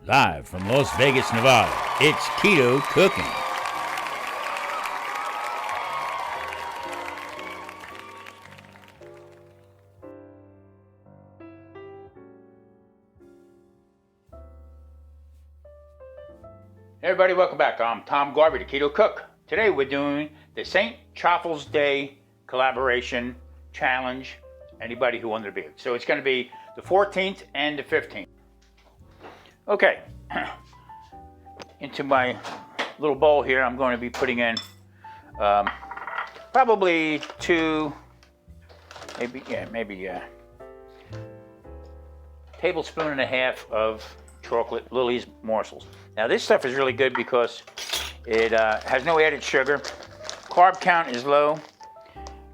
Live from Las Vegas, Nevada, it's Keto Cooking. Hey everybody, welcome back. I'm Tom Garvey, the Keto Cook. Today we're doing the St. Chaffle's Day collaboration challenge. Anybody who wanted to be it. So it's going to be the 14th and the 15th. Okay, into my little bowl here, I'm going to be putting in probably two, maybe tablespoon and a half of chocolate Lily's Mussels. Now this stuff is really good because it has no added sugar. Carb count is low.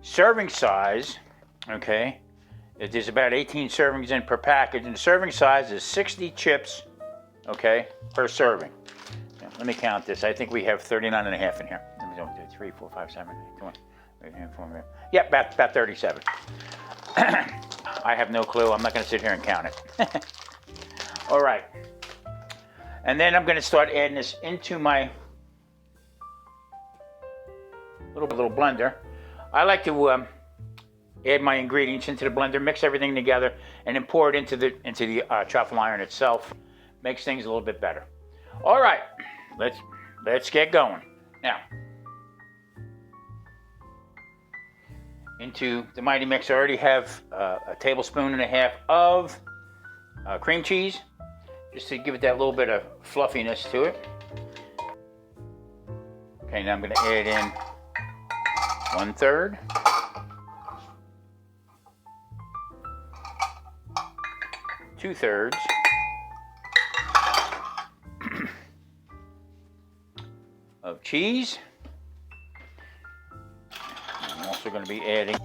Serving size, okay, there's about 18 servings in per package, and the serving size is 60 chips, okay, per serving. Now, let me count this. I think we have 39 and a half in here. 1, 2, 3, 4, 5, 7, 8, 20, 4, yeah, about 37. I have no clue. I'm not going to sit here and count it. All right. And then I'm going to start adding this into my little blender. I like to add my ingredients into the blender, mix everything together, and then pour it into the chaffle iron itself. Makes things a little bit better. All right, let's get going. Now, into the Mighty Mix, I already have a tablespoon and a half of cream cheese, just to give it that little bit of fluffiness to it. Okay, now I'm going to add in 1/3. 2/3 of cheese. I'm also going to be adding a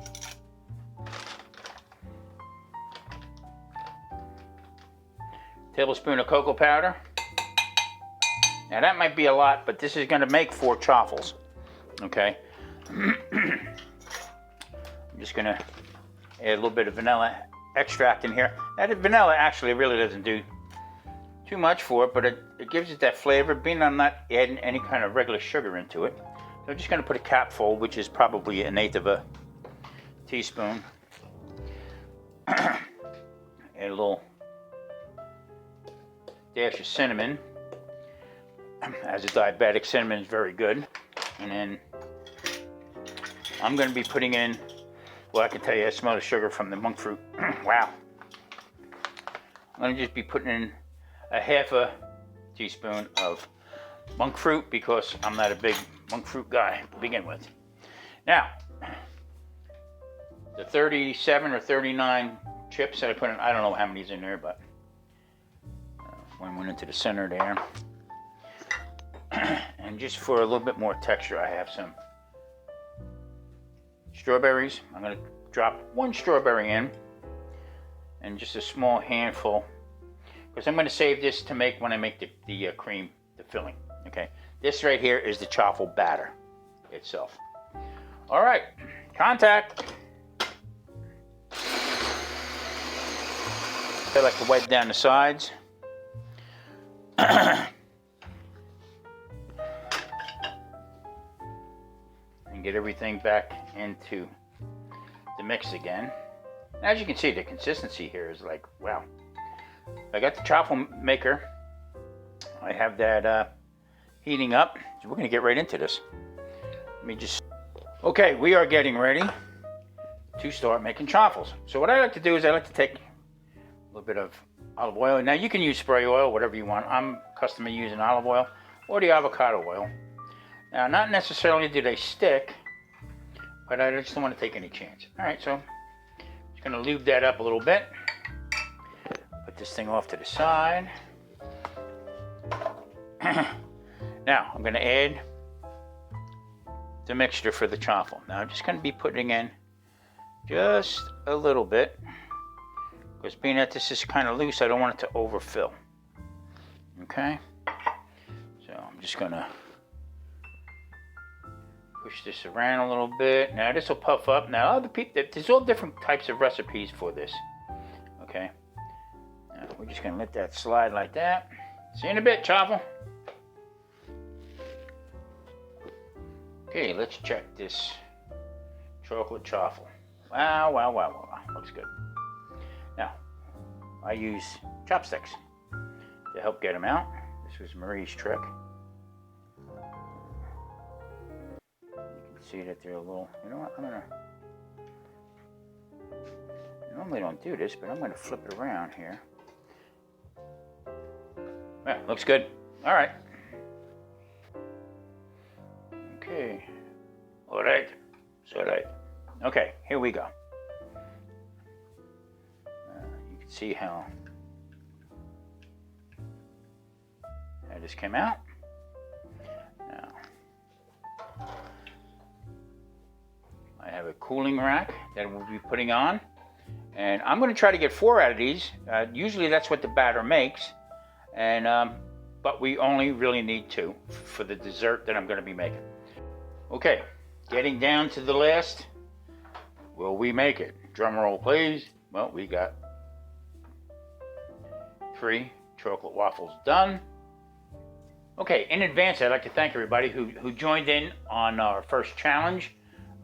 tablespoon of cocoa powder. Now that might be a lot, but this is going to make 4 chaffles. Okay. I'm just going to add a little bit of vanilla extract in here. Now the vanilla actually really doesn't do too much for it, but it gives it that flavor, being I'm not adding any kind of regular sugar into it. So I'm just going to put a capful, which is probably 1/8 of a teaspoon. Add a little dash of cinnamon. As a diabetic, cinnamon is very good. And then I'm going to be putting in, well, I can tell you, I smell the sugar from the monk fruit. Wow. I'm going to just be putting in a 1/2 teaspoon of monk fruit because I'm not a big monk fruit guy to begin with. Now, the 37 or 39 chips that I put in, I don't know how many's in there, but one went into the center there. And just for a little bit more texture, I have some strawberries. I'm going to drop 1 strawberry in and just a small handful, because I'm going to save this to make when I make the cream, the filling. Okay, this right here is the chaffle batter itself. All right, contact. I like to wipe down the sides. And get everything back into the mix again. As you can see, the consistency here is like, wow. I got the chaffle maker. I have that heating up. So we're going to get right into this. Let me just... Okay, we are getting ready to start making chaffles. So what I like to do is I like to take a little bit of olive oil. Now you can use spray oil, whatever you want. I'm accustomed to using olive oil or the avocado oil. Now, not necessarily do they stick, but I just don't want to take any chance. All right, so I'm just going to lube that up a little bit. Put this thing off to the side. Now, I'm going to add the mixture for the chaffle. Now, I'm just going to be putting in just a little bit, because being that this is kind of loose, I don't want it to overfill. Okay? So, I'm just going to push this around a little bit. Now this will puff up. Now other people, there's all different types of recipes for this. Okay. Now we're just gonna let that slide like that. See you in a bit, Chaffle. Okay, let's check this chocolate chaffle. Wow, wow, wow, wow, wow. Looks good. Now, I use chopsticks to help get them out. This was Marie's trick. You can see that they're a little, you know what, I normally don't do this, but I'm gonna flip it around here. Yeah, looks good. All right. Okay. All right. So right. Okay, here we go. You can see how this came out. Now, I have a cooling rack that we'll be putting on, and I'm going to try to get 4 out of these. Usually that's what the batter makes, and but we only really need 2 for the dessert that I'm going to be making. Okay, getting down to the last. Will we make it? Drum roll, please. Well, we got 3 chocolate waffles done. Okay, in advance, I'd like to thank everybody who joined in on our first challenge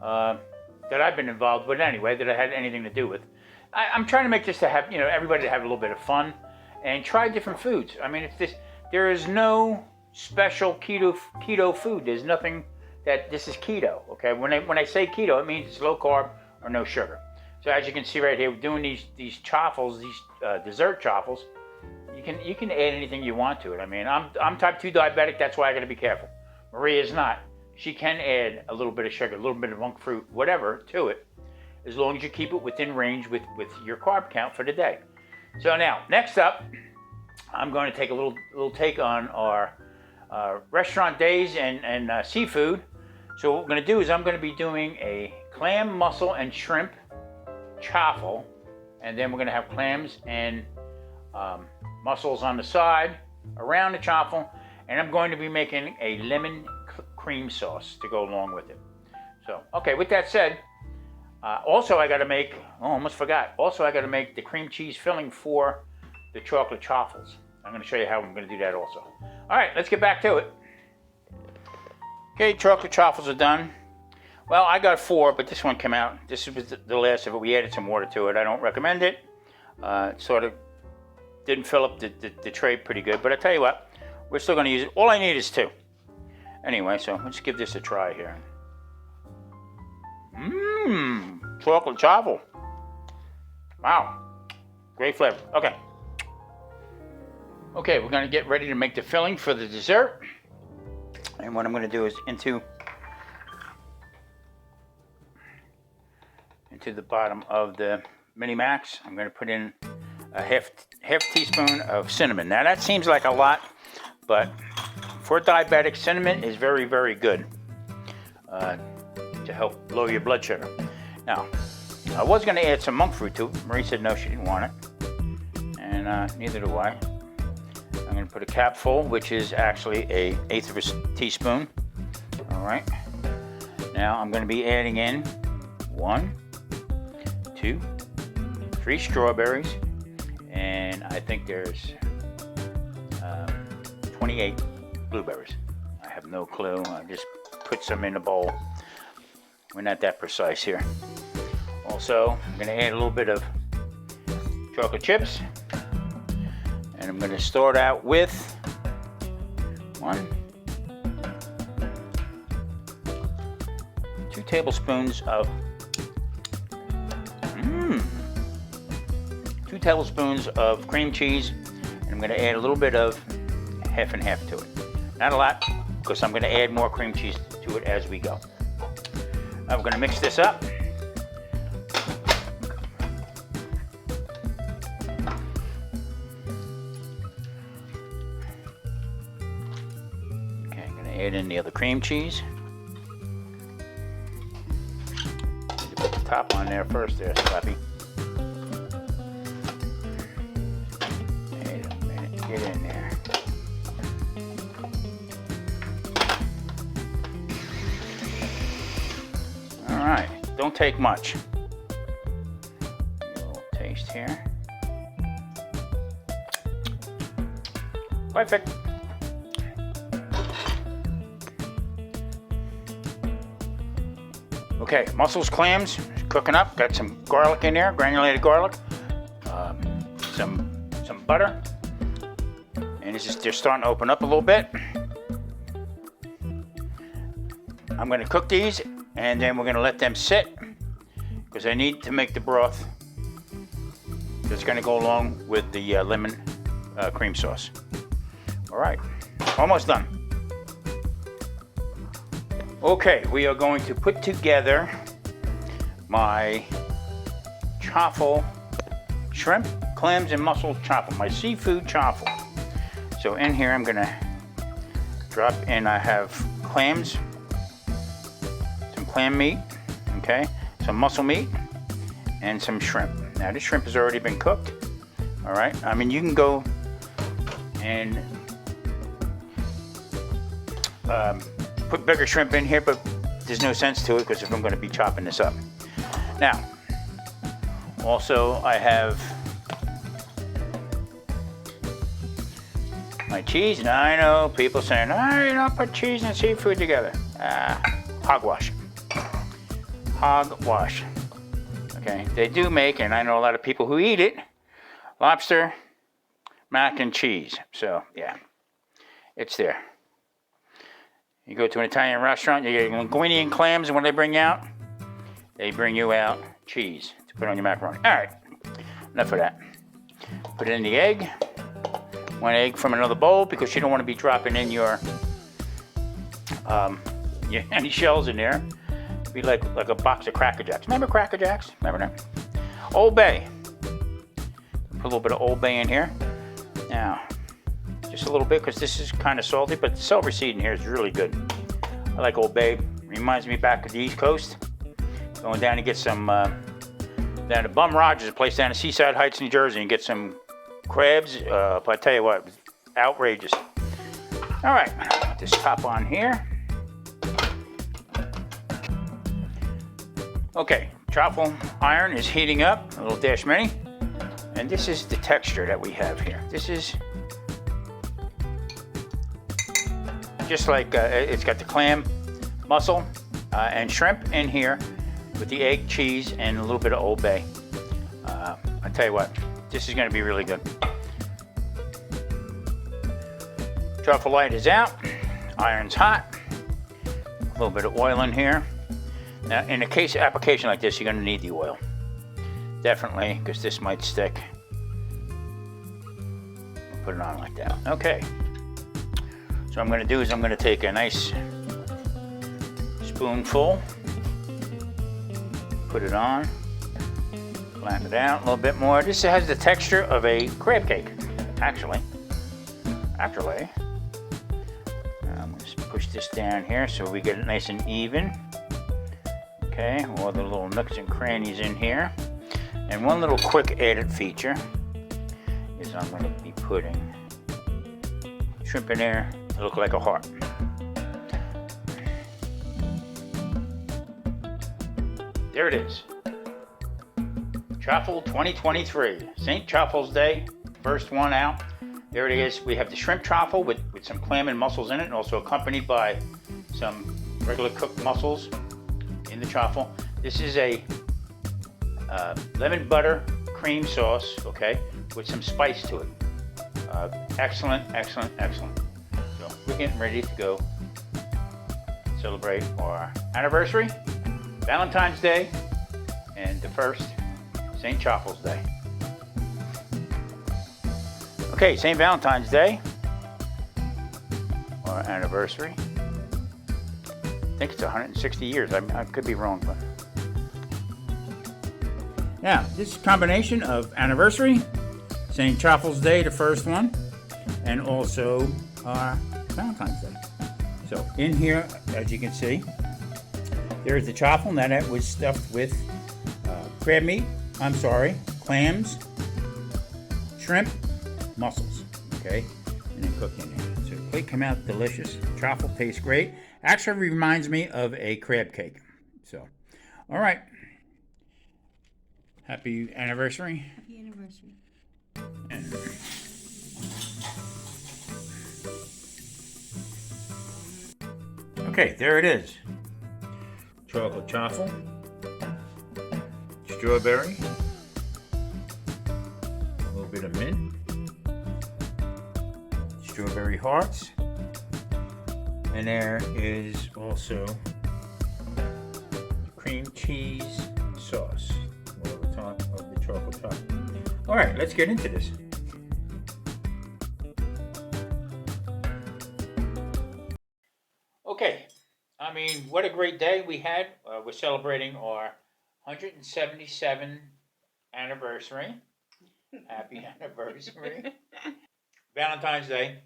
that I've been involved with anyway, that I had anything to do with. I'm trying to make this to have, everybody to have a little bit of fun and try different foods. I mean, there is no special keto food. There's nothing that this is keto, okay? When I say keto, it means it's low carb or no sugar. So as you can see right here, we're doing these chaffles, these dessert chaffles. You can add anything you want to it. I mean, I'm type 2 diabetic, that's why I gotta be careful. Maria is not. She can add a little bit of sugar, a little bit of monk fruit, whatever, to it, as long as you keep it within range with your carb count for the day. So now, next up, I'm going to take a little take on our restaurant days and seafood. So what we're going to do is I'm going to be doing a clam, mussel, and shrimp chaffle, and then we're going to have clams and mussels on the side around the chaffle, and I'm going to be making a lemon cream sauce to go along with it. So, okay, with that said, also I got to make, almost forgot, also I got to make the cream cheese filling for the chocolate chaffles. I'm going to show you how I'm going to do that also. All right, let's get back to it. Okay, chocolate chaffles are done. Well, I got 4, but this one came out. This was the last of it. We added some water to it. I don't recommend it. It sort of didn't fill up the tray pretty good, but I tell you what, we're still going to use it. All I need is 2. Anyway, so let's give this a try here. Chocolate chaffle. Wow, great flavor. Okay, we're going to get ready to make the filling for the dessert. And what I'm going to do is into the bottom of the mini max, I'm going to put in a half teaspoon of cinnamon. Now that seems like a lot, but for diabetic, cinnamon is very, very good to help lower your blood sugar. Now, I was going to add some monk fruit to it. Marie said no, she didn't want it, and neither do I. I'm going to put a cap full, which is actually an 1/8 of a teaspoon. All right. Now I'm going to be adding in 1, 2, 3 strawberries, and I think there's 28 blueberries. I have no clue. I just put some in the bowl. We're not that precise here. Also, I'm going to add a little bit of chocolate chips. And I'm going to start out with 1, 2 tablespoons of 2 tablespoons of cream cheese, and I'm going to add a little bit of half and half to it. Not a lot, because I'm going to add more cream cheese to it as we go. Now we're going to mix this up. Add in the other cream cheese. Put the top on there first there, Slappy. Wait a minute, get in there. Alright, don't take much. A little taste here. Perfect. Okay, mussels, clams, cooking up. Got some garlic in there, granulated garlic. Some butter. And they're starting to open up a little bit. I'm going to cook these, and then we're going to let them sit, because I need to make the broth that's going to go along with the lemon cream sauce. All right, almost done. Okay, we are going to put together my chaffle shrimp, clams, and mussel chaffle, my seafood chaffle. So in here I'm going to drop in, I have clams, some clam meat, okay, some mussel meat, and some shrimp. Now this shrimp has already been cooked. All right, I mean, you can go and put bigger shrimp in here, but there's no sense to it because if I'm going to be chopping this up. Now, also I have my cheese. Now I know people saying, "Oh, you don't put cheese and seafood together." Hogwash. Hogwash. Okay, they do make, and I know a lot of people who eat it, lobster, mac and cheese. So yeah, it's there. You go to an Italian restaurant, you get linguine and clams, and when they bring out, they bring you out cheese to put on your macaroni. All right, enough of that. Put it in the egg. One egg from another bowl, because you don't want to be dropping in your any shells in there. It'd be like a box of Cracker Jacks. Remember Cracker Jacks? Remember that? Old Bay. Put a little bit of Old Bay in here. Now, just a little bit, because this is kind of salty, but the celery seed in here is really good. I like Old Bay. Reminds me back of the East Coast. Going down to get some, down to Bum Rogers, a place down in Seaside Heights, New Jersey, and get some crabs. But I tell you what, outrageous. All right, put this top on here. Okay, chaffle iron is heating up, a little dash mini. And this is the texture that we have here. This is just like, it's got the clam, mussel, and shrimp in here with the egg, cheese, and a little bit of Old Bay. I tell you what, this is gonna be really good. Truffle light is out, iron's hot, a little bit of oil in here. Now, in a case application like this, you're gonna need the oil. Definitely, because this might stick. Put it on like that. Okay. So what I'm gonna do is I'm gonna take a nice spoonful, put it on, flatten it out a little bit more. This has the texture of a crab cake, actually. Now I'm gonna just push this down here so we get it nice and even. Okay, all the little nooks and crannies in here. And one little quick added feature is I'm going to be putting shrimp in there to look like a heart. There it is. Chaffle 2023, St. Chaffle's Day, first one out. There it is. We have the shrimp chaffle with some clam and mussels in it, and also accompanied by some regular cooked mussels in the chaffle. This is a lemon butter cream sauce, okay, with some spice to it. Excellent. So we're getting ready to go celebrate our anniversary, Valentine's Day, and the first St. Chaffle's Day. Okay, St. Valentine's Day, our anniversary. I think it's 160 years. I could be wrong, but. Now, this is a combination of anniversary, St. Chaffle's Day, the first one, and also Valentine's Day. So in here, as you can see, there's the chaffle. Now that was stuffed with clams, shrimp, mussels, okay, and then cooked in there. So they come out delicious. Chaffle tastes great. Actually reminds me of a crab cake. So, all right. Happy anniversary. Happy anniversary. Okay, there it is. Chocolate chaffle, strawberry, a little bit of mint, strawberry hearts, and there is also cream cheese sauce over the top of the chocolate chaffle. All right, let's get into this. Okay, I mean, what a great day we had. We're celebrating our 177th anniversary. Happy anniversary. Valentine's Day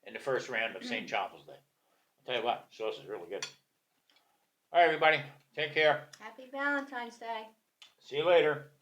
and the first round of St. Chaffles Day. I'll tell you what, sauce is really good. All right, everybody, take care. Happy Valentine's Day. See you later.